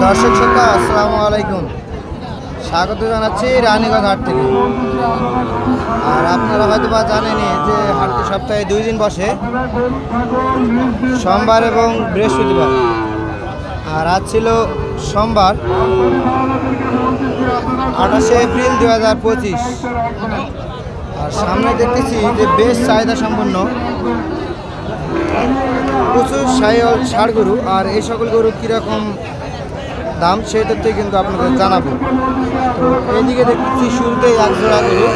দর্শক শ্রোতা আসসালামু আলাইকুম, স্বাগত জানাচ্ছি রানীগঞ্জ হাট থেকে। আর আপনারা হয়তো বা জানেনই যে হাটটি সপ্তাহে 2 দিন বসে, সোমবার এবং বৃহস্পতিবার। আর আজ ছিল সোমবার 28শে এপ্রিল 2025। আর সামনে দেখতেছি যে বেশ চাহিদা সম্পন্ন প্রচুর ষাঁড় গরু। আর এই সকল গরু কীরকম দাম সেই তথ্যই কিন্তু আপনাদের জানাবো। তো এইদিকে দেখতেছি শুরুতেই এক জোড়া গরু,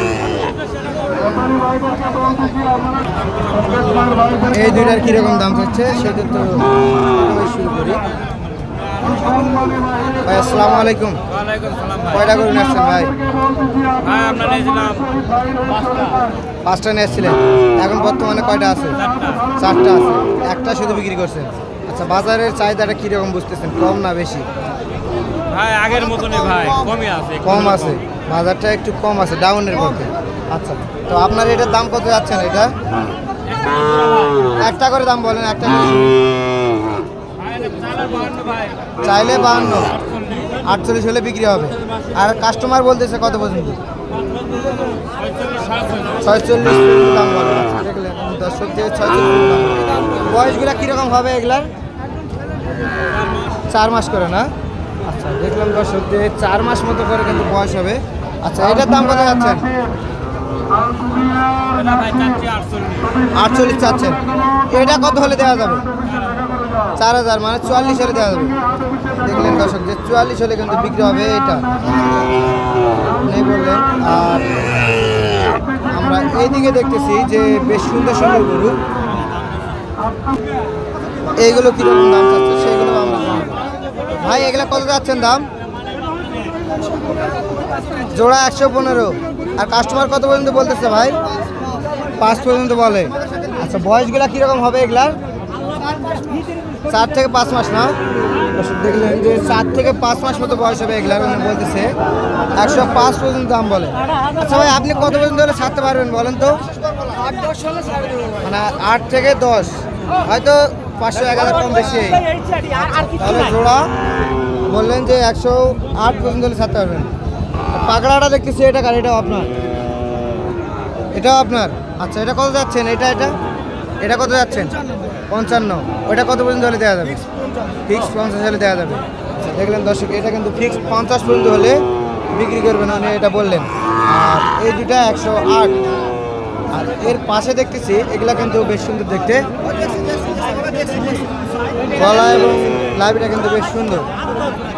এই দুইটার কীরকম দাম থাকছে সেই তথ্য শুরু করি। ভাই আসসালামু আলাইকুম। কয়টা গরু নিয়ে আসছেন ভাই? পাঁচটা নিয়ে আসছিলেন, এখন বর্তমানে কয়টা আছে? 4টা আছে, একটা শুধু বিক্রি করছেন। আচ্ছা, বাজারের চাহিদাটা কীরকম বুঝতেছেন, কম না বেশি? ভাই আগের মতনই ভাই, কমই আছে, কম আছে, বাজারটা একটু কম আছে, ডাউনের পক্ষে। আচ্ছা, তো আপনার এটার দাম কত যাচ্ছেন? এটা একটা করে দাম বলেন, একটা চাইলে 52, 48 হলে বিক্রি হবে। আর কাস্টমার বলতেছে কত পর্যন্ত? 46 দাম বলে। দেখলেন দর্শক, যে 46 দাম। বয়সগুলা কীরকম হবে এগুলার? 4 মাস করে না? আচ্ছা, দেখলাম দর্শক যে 4 মাস মতো করে কিন্তু বয়স হবে। আচ্ছা, এটার দাম কত যাচ্ছেন? 48 চাচ্ছেন। এটা কত হলে দেওয়া যাবে? 4000, মানে 44 হলে দেওয়া যাবে। দেখলেন দর্শক যে 44 হলে কিন্তু বিক্রি হবে এটা নেই বললেন। আর আমরা এইদিকে দেখতেছি যে বেশ সুন্দর সুন্দর গরু, এইগুলো কীরকম দাম চাচ্ছে সেইগুলো আমরা জানবো। ভাই এগুলো কত যাচ্ছেন দাম? জোড়া 115। আর কাস্টমার কত পর্যন্ত বলতেছে ভাই? 5 পর্যন্ত বলে। আচ্ছা, বয়সগুলা কীরকম হবে এগুলার? 4 থেকে 5 মাস না? দেখলেন যে 4 থেকে 5 মাস মতো বয়স হবে এগুলার, মানে বলতেছে 105 পর্যন্ত দাম বলে। আচ্ছা ভাই, আপনি কত পর্যন্ত হলে ছাড়তে পারবেন বলেন তো? মানে 8 থেকে 10, হয়তো 500-1000 কম বেশি। তাহলে জোড়া বললেন যে 108 পর্যন্ত হলে ছাড়তে পারবেন। পাকড়াটা দেখতেছি এটা কার? এটাও আপনার? এটাও আপনার? আচ্ছা, এটা কত যাচ্ছেন? এটা কত যাচ্ছেন? 55। ওইটা কত পর্যন্ত হলে দেওয়া যাবে? ফিক্স 50 হলে দেওয়া যাবে। আচ্ছা, দেখলেন দর্শক, এটা কিন্তু ফিক্স 50 পর্যন্ত হলে বিক্রি করবেন, উনি এটা বললেন। আর এই দুটা 108। আর এর পাশে দেখতেছি এগুলা কিন্তু বেশ সুন্দর দেখতে, গলা এবং লাইভটা কিন্তু বেশ সুন্দর।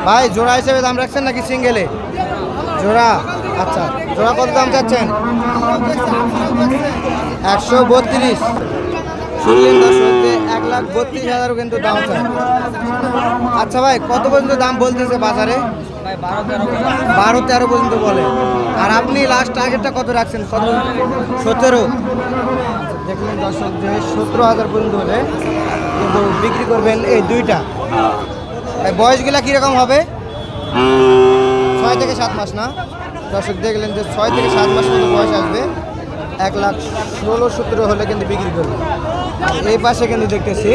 ভাই জোড়া হিসেবে দাম রাখছেন নাকি সিঙ্গেলে? জোড়া। আচ্ছা, জোড়া কত দাম চাচ্ছেন? 132। শুনলেন দর্শক যে 1,32,000 কিন্তু দাম চায়। আচ্ছা ভাই, কত পর্যন্ত দাম বলতেছে বাজারে? 12-13 পর্যন্ত বলে। আর আপনি লাস্ট টার্গেটটা কত রাখছেন? 17। দেখলেন দর্শক যে 17,000 পর্যন্ত হলে কিন্তু বিক্রি করবেন এই দুইটা। বয়সগুলা কীরকম হবে? 6 থেকে 7 মাস না? দর্শক দেখলেন যে 6 থেকে 7 মাস মতো বয়স আসবে। 1,16-17 হলে কিন্তু বিক্রি করবে। এই পাশে কিন্তু দেখতেছি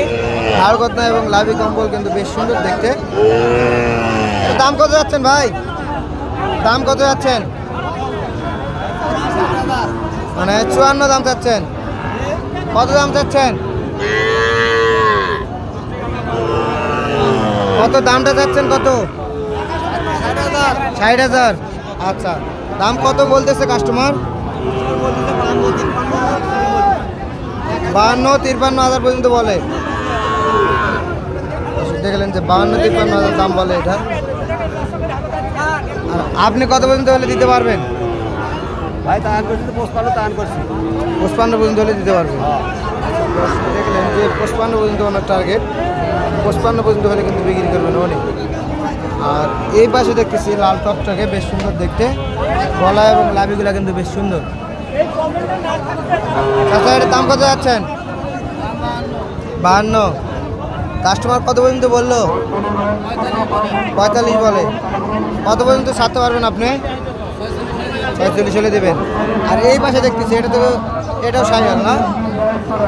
হাড়গতনা এবং লাভি কম্বল কিন্তু বেশ সুন্দর দেখতে। দাম কত যাচ্ছেন ভাই? দাম কত যাচ্ছেন? মানে 54 দাম চাচ্ছেন। কত দাম চাচ্ছেন? কত দামটা চাচ্ছেন? কত? 60,000। আচ্ছা, দাম কত বলতেছে কাস্টমার? 52-53,000 পর্যন্ত বলে। দেখলেন যে 52-53,000 দাম বলে এটা। আর আপনি কত পর্যন্ত হলে দিতে পারবেন? ভাই তান করছি, 55 পর্যন্ত হলে দিতে পারবেন। দেখলেন যে 55 পর্যন্ত ওনার টার্গেট, 55 পর্যন্ত হলে কিন্তু বিক্রি করবেন অনেক। আর এই পাশে দেখতেছি লাল টপটাকে বেশ সুন্দর দেখতে, গলা এবং লাভিগুলা কিন্তু বেশ সুন্দর। আচ্ছা, এটার দাম কত যাচ্ছেন? 52। কাস্টমার কত পর্যন্ত বললো? 45 বলে। কত পর্যন্ত ছাড়তে পারবেন আপনি? 46 হলে দেবেন। আর এই পাশে দেখতেছি এটাও 60,000 না?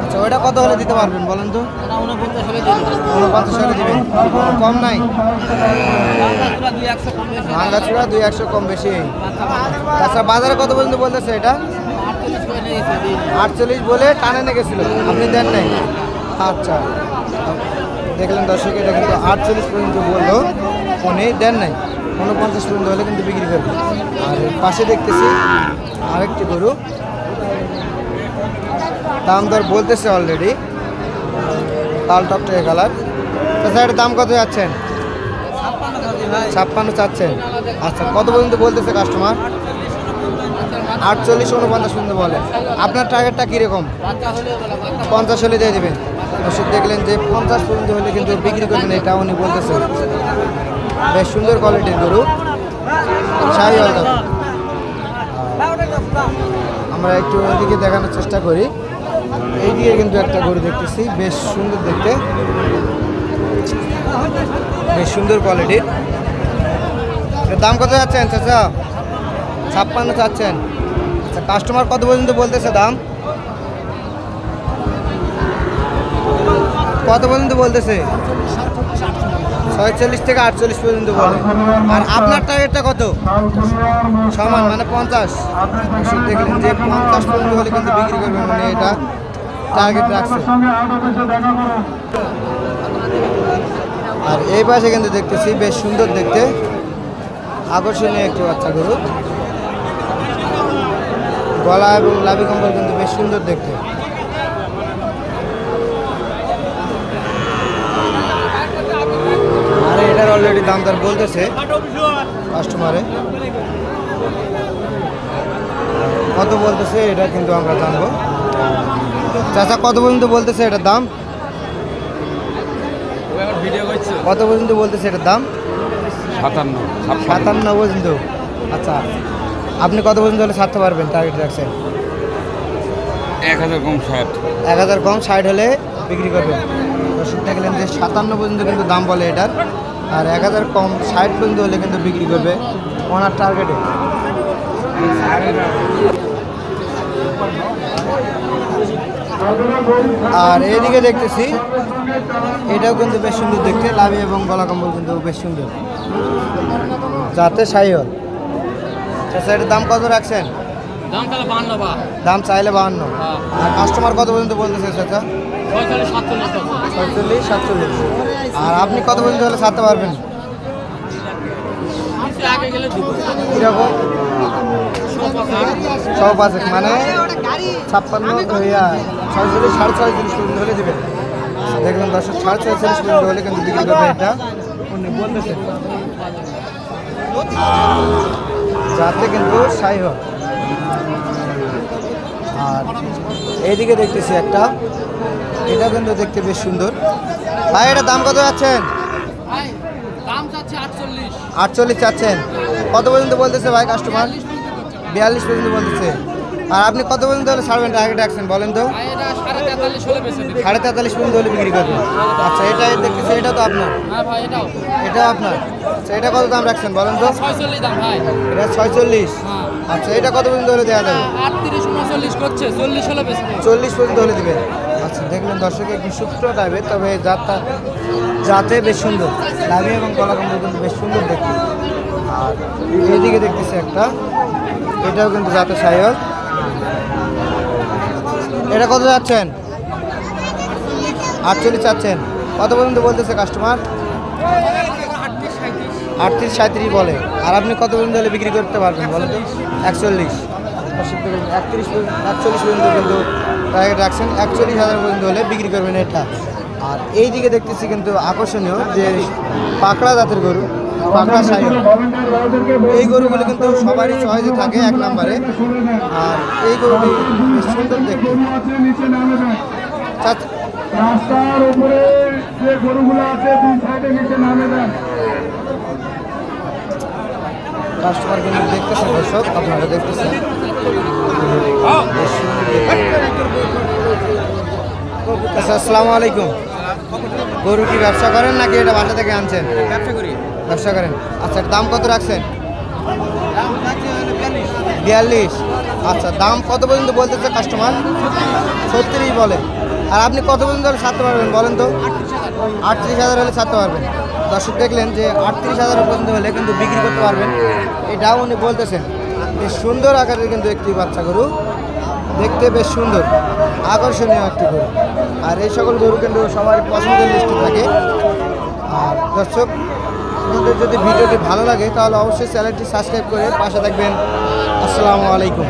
আচ্ছা, ওইটা কত হলে দিতে পারবেন বলেন তো? 49 49 হলে দিবেন, কম নাই? ভাঙ্গাচুরা 200 কম বেশি। তাছাড়া বাজারে কত পর্যন্ত বলতেছে এটা? 48 বলে টানে নিয়ে গেছিল, আপনি দেন নাই? আচ্ছা, দেখলেন দর্শক, এটা কিন্তু 48 পর্যন্ত বললো, উনি দেন নাই। 49 পর্যন্ত হলে কিন্তু বিক্রি করবে। আর পাশে দেখতেছি আরেকটি গরু, দাম দর বলতেছে অলরেডি, লাল টকটকে কালার। তাছাড়া এটার দাম কত যাচ্ছেন? 56 চাচ্ছেন। আচ্ছা, কত পর্যন্ত বলতেছে কাস্টমার? 48 49 পর্যন্ত বলে। আপনার টার্গেটটা কীরকম? 50 হলে দিয়ে দেবেন। দর্শক দেখলেন যে 50 পর্যন্ত হলে কিন্তু বিক্রি করবেন, এটা উনি বলতেছেন। বেশ সুন্দর কোয়ালিটির গরু, শাহিওয়াল গরু। আমরা একটু ওইদিকে দেখানোর চেষ্টা করি। এইদিকে কিন্তু একটা গরু দেখতেছি, বেশ সুন্দর দেখতে, বেশ সুন্দর কোয়ালিটির। দাম কত যাচ্ছেন চাচা? 56 চাচ্ছেন। আচ্ছা, কাস্টমার কত পর্যন্ত বলতেছে দাম? কত পর্যন্ত বলতেছে? 46 থেকে 48 পর্যন্ত বলে। আর আপনার টার্গেটটা কত? সমান, মানে 50। দেখলেন যে 50 পর্যন্ত হলে কিন্তু বিক্রি করবেন, মানে এটা টার্গেট রাখছে। আর এই পাশে কিন্তু দেখতেছি বেশ সুন্দর দেখতে, আকর্ষণীয় একটি বাচ্চা গরু, গলা এবং লাভি কম্বল কিন্তু বেশ সুন্দর দেখতে। আরে এটার অলরেডি দাম দর বলতেছে কাস্টমারে, কত বলতেছে এটা কিন্তু আমরা জানবো। চাচা কত পর্যন্ত বলতেছে এটার দাম? কত পর্যন্ত বলতেছে এটার দাম? 57 পর্যন্ত। আচ্ছা, আপনি কত পর্যন্ত হলে ছাড়তে পারবেন টার্গেট রাখছেন? 1000 কম 60। 1000 কম 60 হলে বিক্রি করবেন। দর্শক দেখলেন যে 57 পর্যন্ত কিন্তু দাম বলে এটার, আর 1000 কম 60 পর্যন্ত হলে কিন্তু বিক্রি করবে ওনার টার্গেটে। আর এইদিকে দেখতেছি এটাও কিন্তু বেশ সুন্দর দেখতে, লাভি এবং গলা কম্বল কিন্তু বেশ সুন্দর, যাতে শাহিওয়াল। আচ্ছা, এটার দাম কত রাখছেন? দাম চাইলে 52। আর কাস্টমার কত পর্যন্ত বলতেছে চাচা? 46 47। আর আপনি কত পর্যন্ত হলে ছাড়তে পারবেন? কিরকম? 105, মানে 56 46 46 পর্যন্ত হলে দেবেন। দেখবেন দর্শক, 46 পর্যন্ত হলে কিন্তু বিক্রি করবে, এটা উনি বলতেছে, যাতে কিন্তু শাহিওয়াল। আর এইদিকে দেখতেছি একটা, এটা কিন্তু দেখতে বেশ সুন্দর। ভাই, এটা দাম কত যাচ্ছেন? 48 চাচ্ছেন। কত পর্যন্ত বলতেছে ভাই কাস্টমার? 42 পর্যন্ত বলতেছে। আর আপনি কত পর্যন্ত হলে ছাড়বেন টার্গেট রাখছেন বলেন তো? 43.5 পর্যন্ত হলে বিক্রি করবেন। আচ্ছা, এটা দেখতেছি, এটা তো আপনার? এটাও আপনার। আচ্ছা, এটা কত দাম রাখছেন বলেন তো? এটা 46। আচ্ছা, এটা কত পর্যন্ত হলে দেওয়া যাবে? 40 পর্যন্ত হলে দেবেন। আচ্ছা, দেখলেন দর্শক, একটু সূত্র টাইপের, তবে যাতে বেশ সুন্দর, লাভি এবং গলা কম্বল কিন্তু বেশ সুন্দর দেখতে। আর এইদিকে দেখতেছি একটা, এটাও কিন্তু যাতে শাহিওয়াল। এটা কত যাচ্ছেন? 48 চাচ্ছেন। কত পর্যন্ত বলতেছে কাস্টমার? 38 37 বলে। আর আপনি কত পর্যন্ত হলে বিক্রি করতে পারবেন বলেন তো? 41। 41 পর্যন্ত কিন্তু টার্গেট রাখছেন, 41,000 পর্যন্ত হলে বিক্রি করবেন এটা। আর এই দিকে দেখতেছি কিন্তু আকর্ষণীয় যে পাকড়া জাতের গরু, পাকড়া শাহিওয়াল। এই গরুগুলো কিন্তু সবারই চয়েসে থাকে 1 নম্বরে। আর এই গরুটি বেশ সুন্দর দেখতে। রাস্তার উপরে যে গরুগুলো আছে দুই সাইডে নিচে নামে দেন। কাস্টমার কিন্তু দেখতেছেন দর্শক, আপনারা দেখতেছেন। আচ্ছা, আসসালামু আলাইকুম। গরু কি ব্যবসা করেন নাকি এটা বাসা থেকে আনছেন? ব্যবসা করেন। আচ্ছা, দাম কত রাখছেন? 42। আচ্ছা, দাম কত পর্যন্ত বলতেছে কাস্টমার? 36 বলে। আর আপনি কত পর্যন্ত হলে ছাড়তে পারবেন বলেন তো? 38,000 হলে ছাড়তে পারবেন। দর্শক দেখলেন যে 38,000 পর্যন্ত হলে কিন্তু বিক্রি করতে পারবেন, এটাও উনি বলতেছেন। বেশ সুন্দর আকারের কিন্তু একটি বাচ্চা গরু, দেখতে বেশ সুন্দর আকর্ষণীয় একটি গরু। আর এই সকল গরু কিন্তু সবার পছন্দের লিস্টে থাকে। আর দর্শক, আপনাদের যদি ভিডিওটি ভালো লাগে তাহলে অবশ্যই চ্যানেলটি সাবস্ক্রাইব করে পাশে থাকবেন। আসসালামু আলাইকুম।